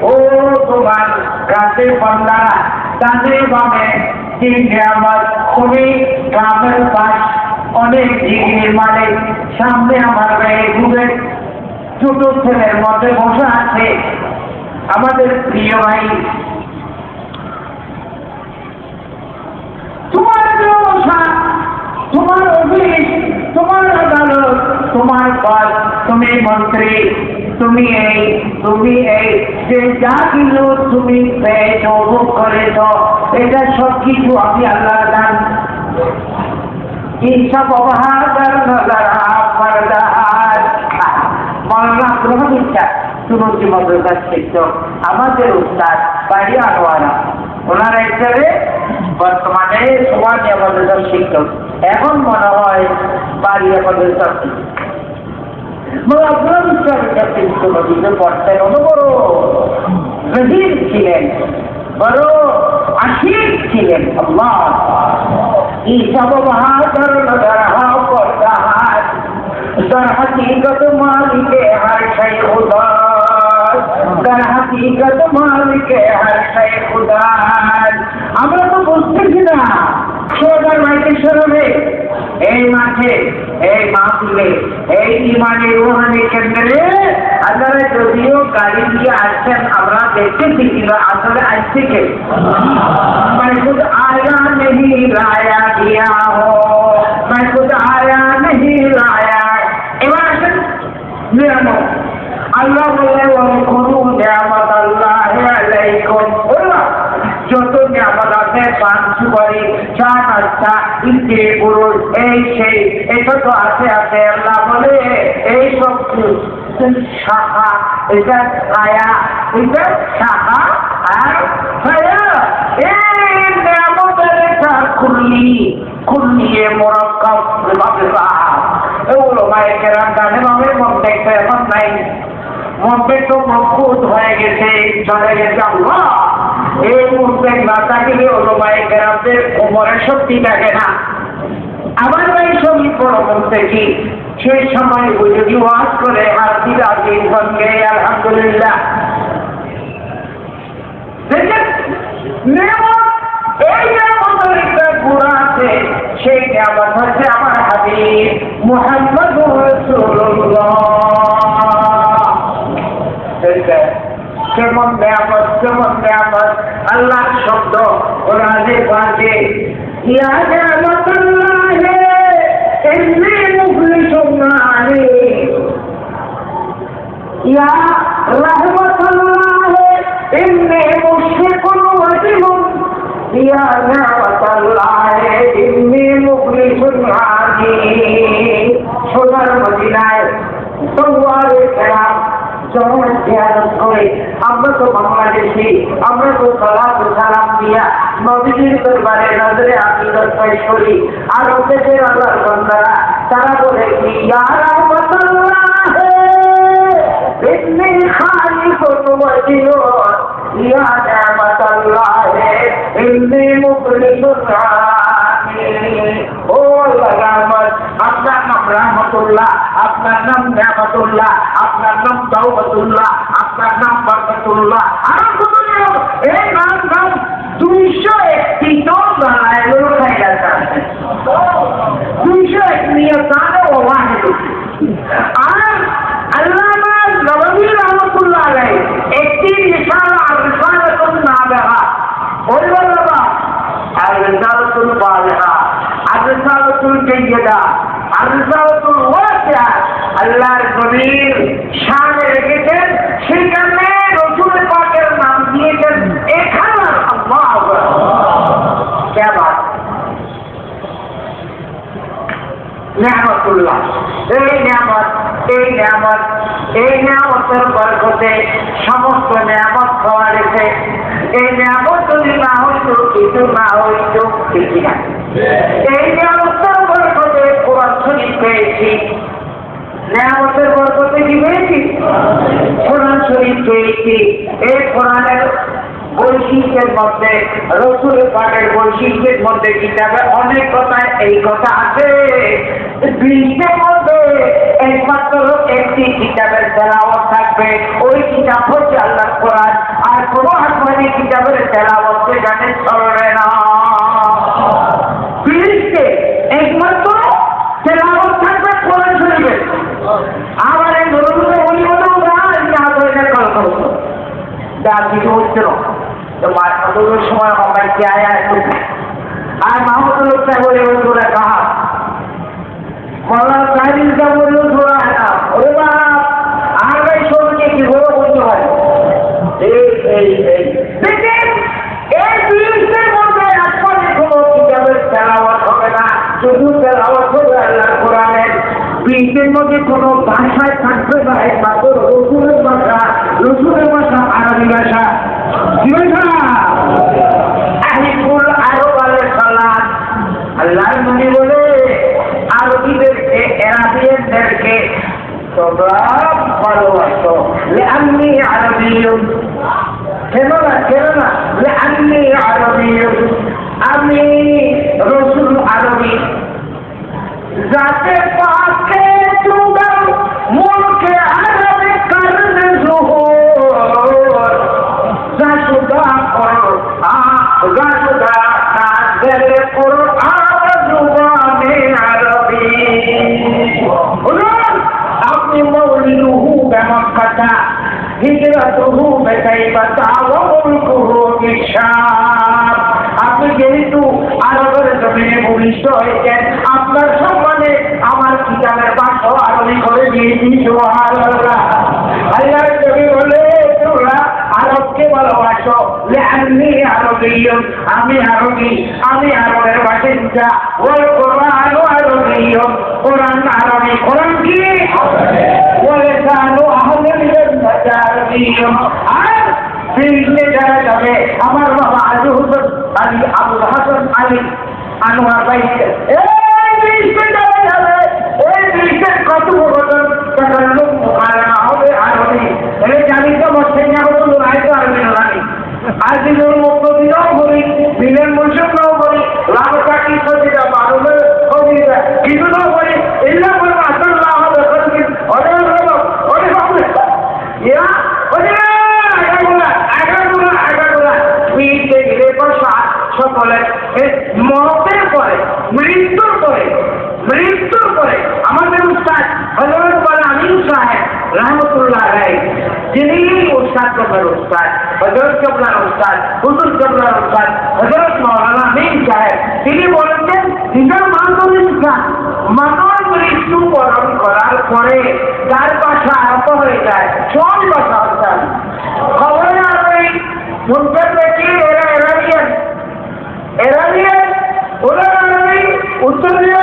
ও তোমার কাছে বান্দারা তাদের বামে যে নিয়ামত তুমি গ্রামের পাশ অনেক ডিগ্রি মানে সামনে আমার গায়ে ঘুরে ছোট ছেলের মধ্যে বসে আছে আমাদের প্রিয় ভাই তোমার ব্যবসা তোমার অফিস তোমার আদালত তোমার পদ তুমি মন্ত্রী তুমি এই যে যা কিছু তুমি পেয়েছ ভোগ করেছ এটা সব কিছু আমি আল্লাহর দান এই সব অবহার মৌলানা গ্রহণ ইচ্ছা সুরজি মদ্রাসার শিক্ষক আমাদের উস্তাদ বাড়ি আনোয়ারা ওনারা হিসেবে বর্তমানে সমাজ আমাদের শিক্ষক এখন মনে হয় বাড়ি আমাদের পড়তেন বড় গভীর ছিলেন বড় আশিক ছিলেন আল্লাহ এই সব বাহাদুর নজরহা পর্দাহাত در حقیقت مالک ہر شے خدا در حقیقت مالک ہر شے خدا আমরা তো বুঝতেছি না সোনার মাইকের শরণে এই মাঠে এই মাহফিলে এই ইমানের রুহানি কেন্দ্রে আপনারা যদিও গাড়ি দিয়ে আসছেন আমরা দেখতেছি কিন্তু আসলে আসছে কে मैं खुद आया नहीं लाया दिया हो मैं खुद आया नहीं लाया এবার আসেন নিয়ামত আল্লাহ বলে ওয়াকুরু নিয়ামত আল্লাহি আলাইকুম বললাম যত নিয়ামত আছে পান সুপারি চা নাস্তা ইত্যাদি পুরুষ এই সেই এটা তো আছে আল্লাহ বলে এই সব শাখা এটা ছায়া এটা শাখা আর ছায়া এই নিয়ামতের একটা খুললিয়ে মোরাক্কাব ভাবে এগুলো মায়ের কেরাম জানে ভাবে মধ্যে এখন নাই মধ্যে তো মজবুত হয়ে গেছে চলে গেছে আল্লাহ এই মুহূর্তে না থাকলে হলো মায়ের কেরামদের কোমরের শক্তি থাকে না আমার ভাই শরীর বড় বলতে কি সেই সময় যদি ওয়াজ করে হাসি রাজি সঙ্গে আলহামদুলিল্লাহ দেখেন এই নিয়ামতের একটা গুণ আছে সেই নিয়ামত হচ্ছে আমার হাবিব মুহাম্মদুর রাসূলুল্লাহ কেমন নিয়ামত আল্লাহর শব্দ কোরআনে পাকে ইয়া নিয়ামতুল্লাহ ইন্নী মুখলিসুন আলাইহি ইয়া রাহমাতুল্লাহ ইন্নী মুশফিকুন ওয়াজিবুন ইয়া নিয়ামতুল্লাহ ইন্নী মুখলিসুন আলাইহি সোনার মদিনায় সওয়ারে কেরাম যখন জিয়ারত করে আমরা তো বাংলাদেশি আমরা তো সালাম দিয়া নবীজির দরবারে নজরে আকিদত পেশ করি আর দেশের আল্লাহর বান্দারা তারা বলে কি ইয়া রাহমাতুল্লাহ ইন্নী খালিকুন ওয়াজিবুন ইয়া নিয়ামতুল্লাহ ইন্নী মুখলিসুন আলাইহি ও আল্লাহ রহমত আপনার নাম রহমতুল্লাহ আপনার নাম নিয়ামতুল্লাহ আপনার নাম তাওবাতুল্লাহ আপনার নাম বরকতুল্লাহ আর কত নিয়ম এই নাম 201 তো বানায় লোকাই আছে 201 নিয়ম তার ওয়াহিদ আর আল্লামা নববী রহমাতুল্লাহ আলাইহি একটি রিসালা আর রিসালাতুন নাবিহা ওয়াল্লাহ আর রিসালাতুল বালিহা আর রিসালাতুল জাইয়্যিদা আর রিসালাতুল ওয়াসিআ আল্লাহর নবীর শানে রেখেছেন সেখানে রাসূল পাকের নাম দিয়েছেন এখানে আল্লাহ কি বাত নিয়ামতুল্লাহ এই নিয়ামতের বরকতে সমস্ত নিয়ামত পাওয়া গেছে এই নিয়ামত যদি না হইতো কিছু না হইতো কিছু না এই নিয়ামতের বরকতে কোরআন শরীফ পেয়েছি নিয়ামতের বরকতে কি পেয়েছি কোরআন শরীফ পেয়েছি এই কোরআনের বৈশিষ্ট্যের মধ্যে রাসূল পাকের বৈশিষ্ট্যের মধ্যে কিতাবে অনেক কথা এই কথা আছে বৃষ্টির মধ্যে একমাত্র একটি কিতাবের তেলাওয়াত থাকবে, ওই কিতাব হচ্ছে আল্লাহর কোরআন। আর কোনো আসমানি কিতাবের তেলাওয়াত সেখানে চলবে না। পৃথিবীতে একমাত্র তেলাওয়াত থাকবে কোরআন শরীফের। আবার এই নতুন বলি বলে ওরা না করে কল করতো যা কিছু হচ্ছে না। তো মাহমুদুর সময় আমার কে আয়া আর মাহমুদুল বলে ওরা কাহা মৌলানা সাহেব যা বলল ধরা হয় না। ওরে বাপ আর ভাই সবকে কি বড় বলতে হয় এই জিনিসের মধ্যে আসলে কোনো কিতাবের তেলাওয়াত হবে না, শুধু তেলাওয়াত হবে আল্লাহর কোরআনের। বীজের মধ্যে কোনো ভাষায় থাকবে না, একমাত্র রসুলের ভাষা আরবি ভাষা। কি ভাষা? আহিবুল আরব আলাইহিস সালাম। আল্লাহর নবী বলে আরবিদেরকে এরাবিয়ানদেরকে তোমরা ভালোবাসো, লিআন্নী আরবিয়্যুন। কেন না লিআন্নী আরবিয়্যুন, আমি রসুল আরবি। जाते पाके जुगल मुल्क अरब करन ज़ुहूर ज़ाशुदा नाज़िल कुरआन ज़ुबाने अरबी। अपनी मौलिदुहु बमक्का हिजरतुहु बतैबता व मुल्कुहु बिशाम। আপনি যেহেতু আরবের জমিনে ভূমিষ্ঠ হয়েছেন, আপনার সম্মানে আমার কিতাবের ভাষা আরবি করে দিয়েছি। সুবহানাল্লাহ। আল্লাহর নবী বলে তোমরা আরবকে ভালোবাসো, লিআন্নী আরবিয়্যুন, আমি আরবি, আমি আরবের বাসিন্দা। ওয়াল কুরআনু আরবিয়্যুন, কোরআন আরবি। কোরআন কি? ওয়া লিসানু আহলিল জান্নাতি আরবিয়্যুন। আর ফিরতে যারা যাবে আমার বাবা আলী হুসেন আলী আবুল হাসান আলী আনোয়ার ভাই, এই ফিরতে যারা যাবে এই ফিরতের কত বছর তাকাল্লুম মুকালামা হবে আরবি। এই জানি তো মসজিদ না বলতো আইতো আরবি নাকি আর দিনের মধ্য দিনও বলি, দিনের মৌসুমও বলি, লাভটা কি সজিদা মারুমে সজিদা কিছু না বলি, ইল্লা বলে আসাল্লাহ হবে সজিদ অনেক হলো অনেক হবে ইয়া অনেক সকলে মতের পরে মৃত্যুর পরে আমাদের উস্তাদ হযরত মাওলানা আমিন সাহেব রাহমাতুল্লাহ আলাইহি, যিনি উস্তাদ কবর উস্তাদ হযরত কেবলার উস্তাদ হুজুর কেবলার উস্তাদ হযরত মাওলানা আমিন সাহেব, তিনি বলেছেন নিজের মানব মৃত্যু বরণ করার পরে যার ভাষা আরম্ভ হয়ে যায় সব ভাষা অর্থাৎ খবরে আরবি মুনকার দেখি এরাবিয়ান ওরা আরবি, উত্তর দিয়ে